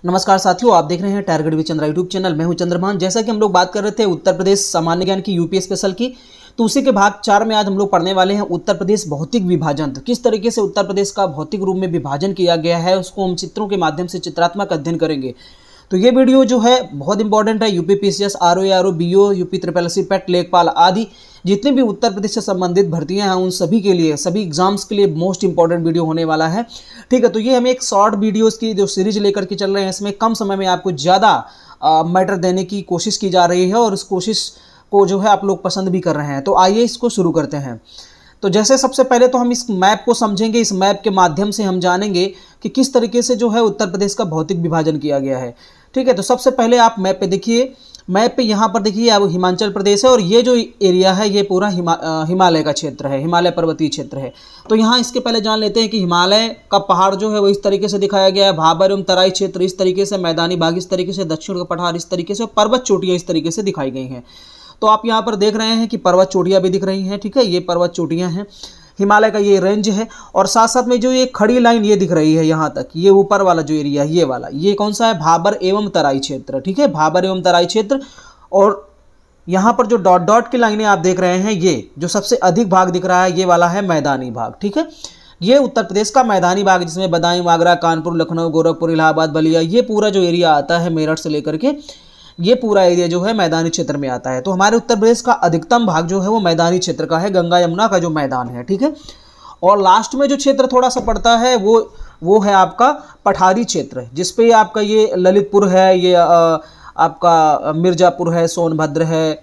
नमस्कार साथियों, आप देख रहे हैं target with Chandra YouTube channel. मैं हूं चंद्रभान। जैसा कि हम लोग बात कर रहे थे उत्तर प्रदेश सामान्य ज्ञान की यूपी स्पेशल की, तो उसी के भाग 4 में आज हम लोग पढ़ने वाले हैं उत्तर प्रदेश भौतिक विभाजन। तो किस तरीके से उत्तर प्रदेश का भौतिक रूप में विभाजन किया गया है उसको हम चित्रों के माध्यम से चित्रात्मक अध्ययन करेंगे। तो ये वीडियो जो है बहुत इंपॉर्टेंट है। UP PCS, RO, BO, UP triple PET, लेखपाल आदि जितने भी उत्तर प्रदेश से संबंधित भर्तियां हैं उन सभी के लिए, सभी एग्जाम्स के लिए मोस्ट इंपॉर्टेंट वीडियो होने वाला है। ठीक है, तो ये हम एक शॉर्ट वीडियोस की जो सीरीज लेकर के चल रहे हैं, इसमें कम समय में आपको ज़्यादा मैटर देने की कोशिश की जा रही है और इस कोशिश को जो है आप लोग पसंद भी कर रहे हैं। तो आइए इसको शुरू करते हैं। तो जैसे सबसे पहले तो हम इस मैप को समझेंगे। इस मैप के माध्यम से हम जानेंगे कि किस तरीके से जो है उत्तर प्रदेश का भौतिक विभाजन किया गया है। ठीक है, तो सबसे पहले आप मैप पे देखिए। मैप पे यहाँ पर देखिए अब हिमाचल प्रदेश है और ये जो एरिया है ये पूरा हिमालय का क्षेत्र है, हिमालय पर्वतीय क्षेत्र है। तो यहाँ इसके पहले जान लेते हैं कि हिमालय का पहाड़ जो है वो इस तरीके से दिखाया गया है, भाबर एवं तराई क्षेत्र इस तरीके से, मैदानी भाग इस तरीके से, दक्षिण का पठार इस तरीके से, पर्वत चोटियाँ इस तरीके से दिखाई गई हैं। तो आप यहाँ पर देख रहे हैं कि पर्वत चोटियाँ भी दिख रही हैं। ठीक है, ये पर्वत चोटियाँ हैं, हिमालय का ये रेंज है। और साथ साथ में जो ये खड़ी लाइन ये दिख रही है यहाँ तक, ये ऊपर वाला जो एरिया है ये वाला, ये कौन सा है? भाबर एवं तराई क्षेत्र। ठीक है, भाबर एवं तराई क्षेत्र। और यहाँ पर जो डॉट डॉट की लाइनें आप देख रहे हैं, ये जो सबसे अधिक भाग दिख रहा है ये वाला है मैदानी भाग। ठीक है, ये उत्तर प्रदेश का मैदानी भाग जिसमें बदायूं, आगरा, कानपुर, लखनऊ, गोरखपुर, इलाहाबाद, बलिया, ये पूरा जो एरिया आता है मेरठ से लेकर के, ये पूरा एरिया जो है मैदानी क्षेत्र में आता है। तो हमारे उत्तर प्रदेश का अधिकतम भाग जो है वो मैदानी क्षेत्र का है, गंगा यमुना का जो मैदान है। ठीक है, और लास्ट में जो क्षेत्र थोड़ा सा पड़ता है वो है आपका पठारी क्षेत्र, जिसपे आपका ये ललितपुर है, ये आपका मिर्जापुर है, सोनभद्र है,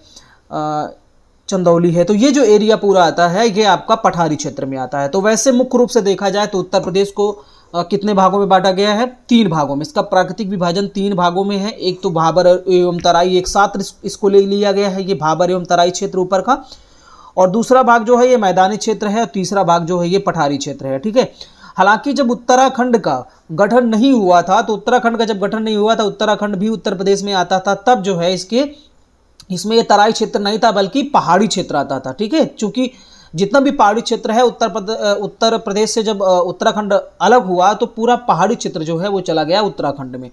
चंदौली है। तो ये जो एरिया पूरा आता है ये आपका पठारी क्षेत्र में आता है। तो वैसे मुख्य रूप से देखा जाए तो उत्तर प्रदेश को कितने भागों में बांटा गया है? 3 भागों में। इसका प्राकृतिक विभाजन 3 भागों में है। एक तो भाबर एवं तराई एक साथ इसको ले लिया गया है, ये भाबर एवं तराई क्षेत्र ऊपर का, और दूसरा भाग जो है ये मैदानी क्षेत्र है, और तीसरा भाग जो है ये पठारी क्षेत्र है। ठीक है, हालांकि जब उत्तराखंड का गठन नहीं हुआ था, तो उत्तराखंड का जब गठन नहीं हुआ था, उत्तराखंड भी उत्तर प्रदेश में आता था, तब जो है इसमें ये तराई क्षेत्र नहीं था बल्कि पहाड़ी क्षेत्र आता था। ठीक है, चूंकि जितना भी पहाड़ी क्षेत्र है उत्तर प्रदेश से जब उत्तराखंड अलग हुआ तो पूरा पहाड़ी क्षेत्र जो है वो चला गया उत्तराखंड में।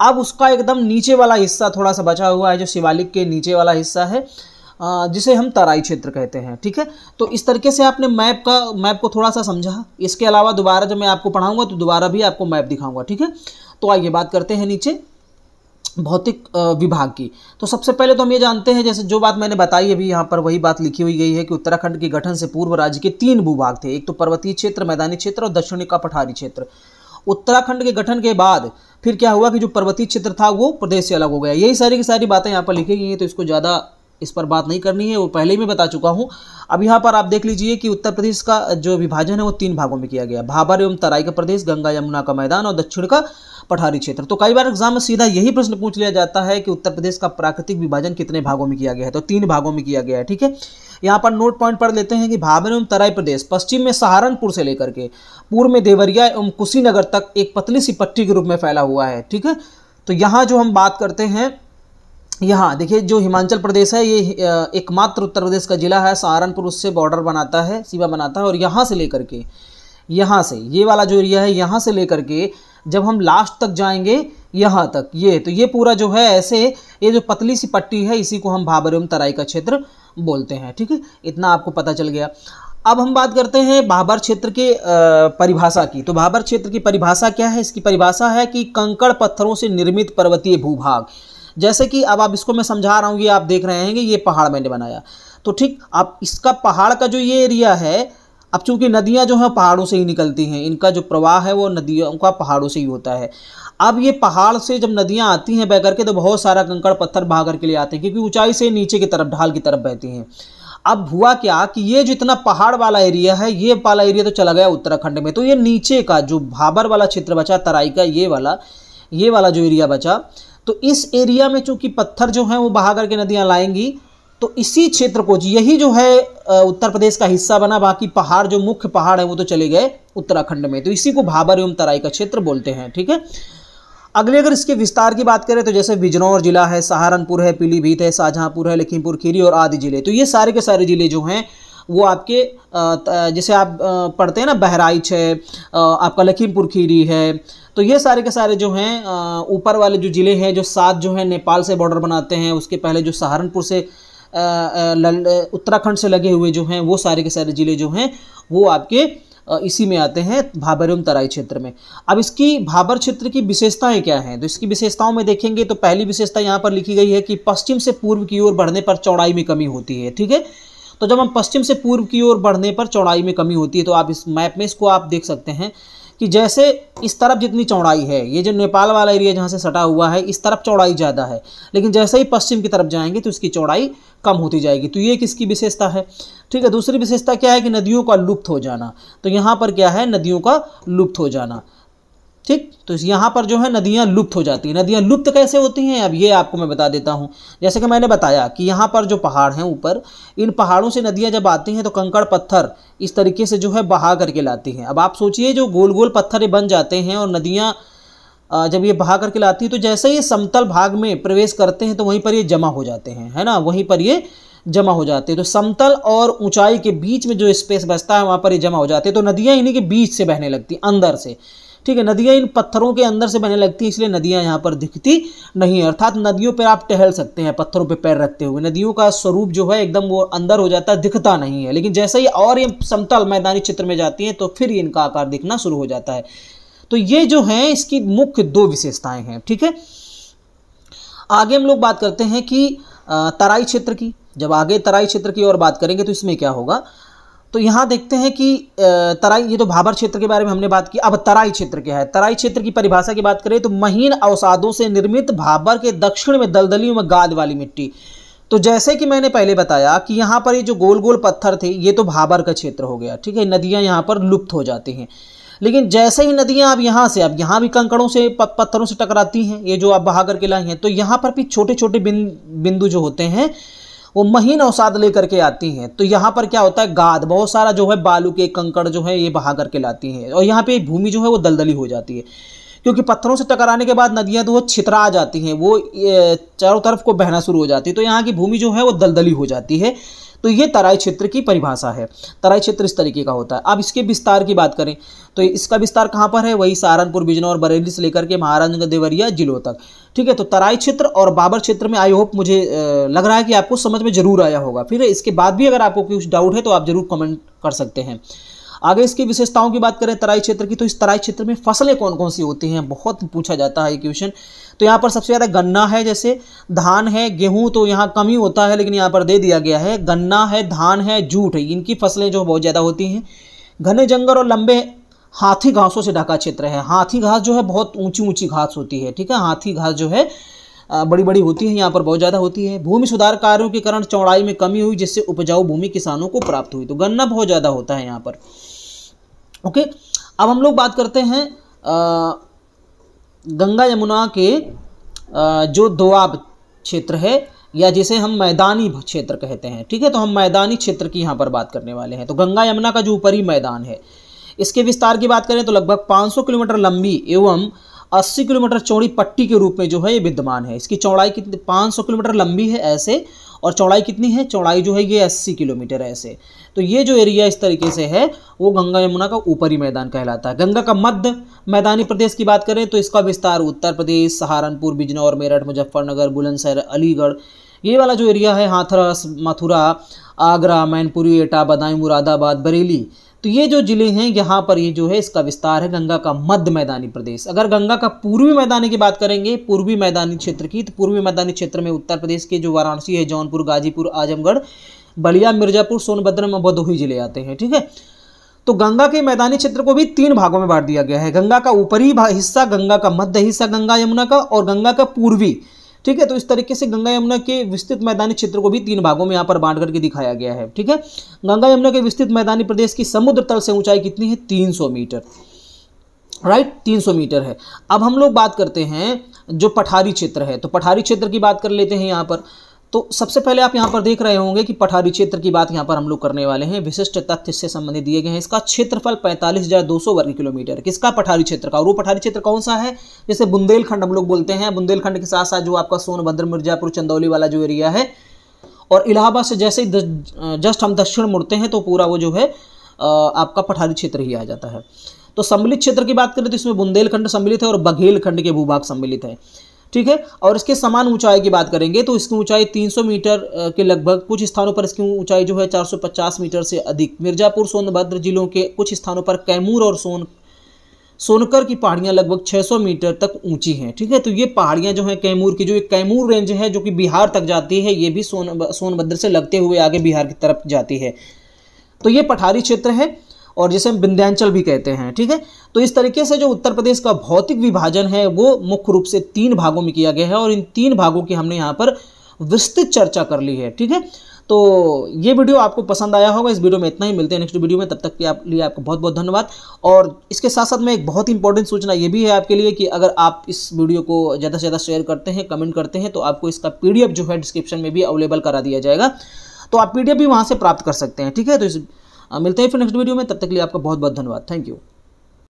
अब उसका एकदम नीचे वाला हिस्सा थोड़ा सा बचा हुआ है, जो शिवालिक के नीचे वाला हिस्सा है, जिसे हम तराई क्षेत्र कहते हैं। ठीक है, तो इस तरीके से आपने मैप को थोड़ा सा समझा। इसके अलावा दोबारा जब मैं आपको पढ़ाऊंगा तो दोबारा भी आपको मैप दिखाऊंगा। ठीक है, तो आइए बात करते हैं नीचे भौतिक विभाग की। तो सबसे पहले तो हम ये जानते हैं, जैसे जो बात मैंने बताई अभी यहाँ पर वही बात लिखी हुई गई है कि उत्तराखंड के गठन से पूर्व राज्य के 3 भूभाग थे। एक तो पर्वतीय क्षेत्र, मैदानी क्षेत्र और दक्षिणी का पठारी क्षेत्र। उत्तराखंड के गठन के बाद फिर क्या हुआ कि जो पर्वतीय क्षेत्र था वो प्रदेश से अलग हो गया। यही सारी की सारी बातें यहाँ पर लिखी गई हैं, तो इसको ज़्यादा इस पर बात नहीं करनी है, वो पहले ही मैं बता चुका हूँ। अब यहाँ पर आप देख लीजिए कि उत्तर प्रदेश का जो विभाजन है वो 3 भागों में किया गया, भाबर एवं तराई का प्रदेश, गंगा यमुना का मैदान और दक्षिण का पठारी क्षेत्र। तो कई बार एग्जाम में सीधा यही प्रश्न पूछ लिया जाता है कि उत्तर प्रदेश का प्राकृतिक विभाजन कितने भागों में किया गया है? तो 3 भागों में किया गया है। ठीक है, यहाँ पर नोट पॉइंट पढ़ लेते हैं कि भाबर एवं तराई प्रदेश पश्चिम में सहारनपुर से लेकर के पूर्व में देवरिया एवं कुशीनगर तक एक पतली सी पट्टी के रूप में फैला हुआ है। ठीक है, तो यहाँ जो हम बात करते हैं, यहाँ देखिए जो हिमाचल प्रदेश है ये एकमात्र उत्तर प्रदेश का जिला है। सहारनपुर उससे बॉर्डर बनाता है, सीमा बनाता है, और यहाँ से लेकर के, यहाँ से ये वाला जो एरिया है यहाँ से लेकर के जब हम लास्ट तक जाएंगे यहाँ तक, तो ये पूरा जो है ऐसे, ये जो पतली सी पट्टी है इसी को हम भाबर एवं तराई का क्षेत्र बोलते हैं। ठीक है, इतना आपको पता चल गया। अब हम बात करते हैं भाबर क्षेत्र के परिभाषा की। तो भाबर क्षेत्र की परिभाषा क्या है? इसकी परिभाषा है कि कंकड़ पत्थरों से निर्मित पर्वतीय भूभाग। जैसे कि अब आप इसको मैं समझा रहा हूँ, ये आप देख रहे हैं कि ये पहाड़ मैंने बनाया, तो ठीक आप इसका पहाड़ का जो ये एरिया है, अब चूंकि नदियाँ जो हैं पहाड़ों से ही निकलती हैं, इनका जो प्रवाह है वो नदियों का पहाड़ों से ही होता है। अब ये पहाड़ से जब नदियाँ आती हैं बह करके, तो बहुत सारा कंकड़ पत्थर बहा करके लिए आते हैं, क्योंकि ऊंचाई से नीचे की तरफ, ढाल की तरफ बहती हैं। अब हुआ क्या कि ये जितना पहाड़ वाला एरिया है, ये वाला एरिया तो चला गया उत्तराखंड में, तो ये नीचे का जो भाबर वाला क्षेत्र बचा, तराई का ये वाला जो एरिया बचा, तो इस एरिया में चूंकि पत्थर जो हैं वो बहा करके नदियाँ लाएंगी, तो इसी क्षेत्र को, यही जो है उत्तर प्रदेश का हिस्सा बना, बाकी पहाड़ जो मुख्य पहाड़ है वो तो चले गए उत्तराखंड में, तो इसी को भाबर एवं तराई का क्षेत्र बोलते हैं। ठीक है, अगले अगर इसके विस्तार की बात करें तो जैसे बिजनौर जिला है, सहारनपुर है, पीलीभीत है, शाहजहांपुर है, लखीमपुर खीरी और आदि जिले, तो ये सारे के सारे जिले जो हैं वो आपके जैसे आप पढ़ते हैं ना, बहराइच है, आपका लखीमपुर खीरी है, तो ये सारे के सारे जो हैं ऊपर वाले जो ज़िले हैं, जो 7 जो हैं नेपाल से बॉर्डर बनाते हैं, उसके पहले जो सहारनपुर से उत्तराखंड से लगे हुए जो हैं, वो सारे के सारे ज़िले जो हैं वो आपके इसी में आते हैं, भाबर एवं तराई क्षेत्र में। अब इसकी भाबर क्षेत्र की विशेषताएं क्या हैं, तो इसकी विशेषताओं में देखेंगे तो पहली विशेषता यहाँ पर लिखी गई है कि पश्चिम से पूर्व की ओर बढ़ने पर चौड़ाई में कमी होती है। ठीक है, तो जब हम पश्चिम से पूर्व की ओर बढ़ने पर चौड़ाई में कमी होती है, तो आप इस मैप में इसको आप देख सकते हैं कि जैसे इस तरफ जितनी चौड़ाई है, ये जो नेपाल वाला एरिया जहाँ से सटा हुआ है, इस तरफ चौड़ाई ज़्यादा है, लेकिन जैसे ही पश्चिम की तरफ जाएंगे तो इसकी चौड़ाई कम होती जाएगी। तो ये किसकी विशेषता है। ठीक है, दूसरी विशेषता क्या है कि नदियों का लुप्त हो जाना। तो यहाँ पर क्या है, नदियों का लुप्त हो जाना। ठीक, तो यहाँ पर जो है नदियाँ लुप्त हो जाती हैं। नदियाँ लुप्त कैसे होती हैं, अब ये आपको मैं बता देता हूँ। जैसे कि मैंने बताया कि यहाँ पर जो पहाड़ हैं ऊपर, इन पहाड़ों से नदियाँ जब आती हैं तो कंकड़ पत्थर इस तरीके से जो है बहा करके लाती हैं। अब आप सोचिए, जो गोल गोल पत्थर ये बन जाते हैं और नदियाँ जब ये बहा करके लाती है, तो जैसे ही समतल भाग में प्रवेश करते हैं तो वहीं पर ये जमा हो जाते हैं, है ना, वहीं पर ये जमा हो जाते हैं। तो समतल और ऊंचाई के बीच में जो स्पेस बचता है वहाँ पर ये जमा हो जाते हैं। तो नदियाँ इन्हीं के बीच से बहने लगती हैं, अंदर से। ठीक है, नदियाँ इन पत्थरों के अंदर से बहने लगती हैं, इसलिए नदियाँ यहाँ पर दिखती नहीं है। अर्थात नदियों पर आप टहल सकते हैं पत्थरों पर पैर रखते हुए, नदियों का स्वरूप जो है एकदम वो अंदर हो जाता है, दिखता नहीं है। लेकिन जैसे ही और ये समतल मैदानी क्षेत्र में जाती हैं तो फिर इनका आकार दिखना शुरू हो जाता है। तो ये जो है इसकी मुख्य 2 विशेषताएं हैं। ठीक है, आगे हम लोग बात करते हैं कि तराई क्षेत्र की। जब आगे तराई क्षेत्र की और बात करेंगे तो इसमें क्या होगा, तो यहाँ देखते हैं कि तराई, ये तो भाबर क्षेत्र के बारे में हमने बात की। अब तराई क्षेत्र क्या है। तराई क्षेत्र की परिभाषा की बात करें तो महीन अवसादों से निर्मित भाबर के दक्षिण में दलदलियों में गाद वाली मिट्टी। तो जैसे कि मैंने पहले बताया कि यहाँ पर ये जो गोल गोल पत्थर थे, ये तो भाबर का क्षेत्र हो गया। ठीक है, नदियाँ यहाँ पर लुप्त हो जाती हैं। लेकिन जैसे ही नदियाँ अब यहाँ से, अब यहाँ भी कंकड़ों से पत्थरों से टकराती हैं, ये जो आप बहा करके लाई हैं, तो यहाँ पर भी छोटे छोटे बिंदु जो होते हैं वो महीन अवसाद लेकर के आती हैं। तो यहाँ पर क्या होता है, गाद, बहुत सारा जो है बालू के कंकड़ जो है ये बहा करके लाती हैं, और यहाँ पे भूमि जो है वो दलदली हो जाती है। क्योंकि पत्थरों से टकराने के बाद नदियाँ तो वो छितरा जाती हैं, वो चारों तरफ को बहना शुरू हो जाती है, तो यहाँ की भूमि जो है वो दलदली हो जाती है। तो ये तराई क्षेत्र की परिभाषा है। तराई क्षेत्र इस तरीके का होता है। अब इसके विस्तार की बात करें तो इसका विस्तार कहाँ पर है, वही सहारनपुर, बिजनौर, बरेली से लेकर के महाराजगंज, देवरिया जिलों तक। ठीक है, तो तराई क्षेत्र और बाबर क्षेत्र में आई होप, मुझे लग रहा है कि आपको समझ में जरूर आया होगा। फिर इसके बाद भी अगर आपको कुछ डाउट है तो आप जरूर कमेंट कर सकते हैं। आगे इसकी विशेषताओं की बात करें तराई क्षेत्र की, तो इस तराई क्षेत्र में फसलें कौन कौन सी होती हैं, बहुत पूछा जाता है ये क्वेश्चन। तो यहाँ पर सबसे ज़्यादा गन्ना है, जैसे धान है, गेहूं तो यहाँ कम ही होता है, लेकिन यहाँ पर दे दिया गया है। गन्ना है, धान है, जूट है, इनकी फसलें जो बहुत ज़्यादा होती हैं। घने जंगल और लंबे हाथी घासों से ढका क्षेत्र है। हाथी घास जो है बहुत ऊंची ऊंची घास होती है। ठीक है, हाथी घास जो है बड़ी बड़ी होती है, यहाँ पर बहुत ज़्यादा होती है। भूमि सुधार कार्यों के कारण चौड़ाई में कमी हुई, जिससे उपजाऊ भूमि किसानों को प्राप्त हुई। तो गन्ना बहुत ज़्यादा होता है यहाँ पर। ओके, अब हम लोग बात करते हैं गंगा यमुना के जो दोआब क्षेत्र है, या जिसे हम मैदानी क्षेत्र कहते हैं। ठीक है, तो हम मैदानी क्षेत्र की यहाँ पर बात करने वाले हैं। तो गंगा यमुना का जो ऊपरी मैदान है, इसके विस्तार की बात करें तो लगभग 500 किलोमीटर लंबी एवं 80 किलोमीटर चौड़ी पट्टी के रूप में जो है ये विद्यमान है। इसकी चौड़ाई कितनी, 500 किलोमीटर लंबी है ऐसे, और चौड़ाई कितनी है, चौड़ाई जो है ये 80 किलोमीटर ऐसे। तो ये जो एरिया इस तरीके से है वो गंगा यमुना का ऊपरी मैदान कहलाता है। गंगा का मध्य मैदानी प्रदेश की बात करें तो इसका विस्तार उत्तर प्रदेश, सहारनपुर, बिजनौर, मेरठ, मुजफ्फरनगर, बुलंदशहर, अलीगढ़, ये वाला जो एरिया है, हाथरस, मथुरा, आगरा, मैनपुरी, एटा, बदायूं, मुरादाबाद, बरेली, तो ये जो जिले हैं यहाँ पर ये जो है इसका विस्तार है गंगा का मध्य मैदानी प्रदेश। अगर गंगा का पूर्वी मैदानी की बात करेंगे, पूर्वी मैदानी क्षेत्र की, तो पूर्वी मैदानी क्षेत्र में उत्तर प्रदेश के जो वाराणसी है, जौनपुर, गाजीपुर, आजमगढ़, बलिया, मिर्जापुर, सोनभद्र में भदोही जिले आते हैं। ठीक है, तो गंगा के मैदानी क्षेत्र को भी 3 भागों में बांट दिया गया है। गंगा का ऊपरी हिस्सा, गंगा का मध्य हिस्सा गंगा यमुना का, और गंगा का पूर्वी। ठीक है, तो इस तरीके से गंगा यमुना के विस्तृत मैदानी क्षेत्र को भी 3 भागों में यहाँ पर बांट करके दिखाया गया है। ठीक है, गंगा यमुना के विस्तृत मैदानी प्रदेश की समुद्र तल से ऊंचाई कितनी है, 300 मीटर। राइट, 300 मीटर है। अब हम लोग बात करते हैं जो पठारी क्षेत्र है, तो पठारी क्षेत्र की बात कर लेते हैं यहाँ पर। तो सबसे पहले आप यहाँ पर देख रहे होंगे कि पठारी क्षेत्र की बात यहाँ पर हम लोग करने वाले हैं। विशिष्ट तथ्य इससे संबंधित दिए गए हैं। इसका क्षेत्रफल 45,200 वर्ग किलोमीटर। किसका, पठारी क्षेत्र का। और वो पठारी क्षेत्र कौन सा है, जैसे बुंदेलखंड हम लोग बोलते हैं। बुंदेलखंड के साथ साथ जो आपका सोनभद्र, मिर्जापुर, चंदौली वाला जो एरिया है, और इलाहाबाद से जैसे ही जस्ट हम दक्षिण मुड़ते हैं तो पूरा वो जो है आपका पठारी क्षेत्र ही आ जाता है। तो सम्मिलित क्षेत्र की बात करें तो इसमें बुंदेलखंड सम्मिलित है और बघेलखंड के भूभाग सम्मिलित है, ठीक है। और इसके समान ऊंचाई की बात करेंगे तो इसकी ऊंचाई 300 मीटर के लगभग, कुछ स्थानों पर इसकी ऊंचाई जो है 450 मीटर से अधिक। मिर्जापुर सोनभद्र जिलों के कुछ स्थानों पर कैमूर और सोनकर की पहाड़ियां लगभग 600 मीटर तक ऊंची हैं, ठीक है। तो ये पहाड़ियां जो हैं कैमूर की, जो एक कैमूर रेंज है जो कि बिहार तक जाती है, ये भी सोनभद्र से लगते हुए आगे बिहार की तरफ जाती है। तो ये पठारी क्षेत्र है और जिसे हम विंध्याचल भी कहते हैं, ठीक है। तो इस तरीके से जो उत्तर प्रदेश का भौतिक विभाजन है वो मुख्य रूप से 3 भागों में किया गया है और इन 3 भागों की हमने यहाँ पर विस्तृत चर्चा कर ली है, ठीक है। तो ये वीडियो आपको पसंद आया होगा। इस वीडियो में इतना ही, मिलते हैं नेक्स्ट वीडियो में, तब तक के लिए आपको बहुत बहुत धन्यवाद। और इसके साथ साथ में एक बहुत इंपॉर्टेंट सूचना ये भी है आपके लिए कि अगर आप इस वीडियो को ज़्यादा से ज़्यादा शेयर करते हैं, कमेंट करते हैं, तो आपको इसका PDF जो है डिस्क्रिप्शन में भी अवेलेबल करा दिया जाएगा, तो आप PDF भी वहाँ से प्राप्त कर सकते हैं, ठीक है। तो मिलते हैं फिर नेक्स्ट वीडियो में, तब तक के लिए आपका बहुत बहुत धन्यवाद। Thank you.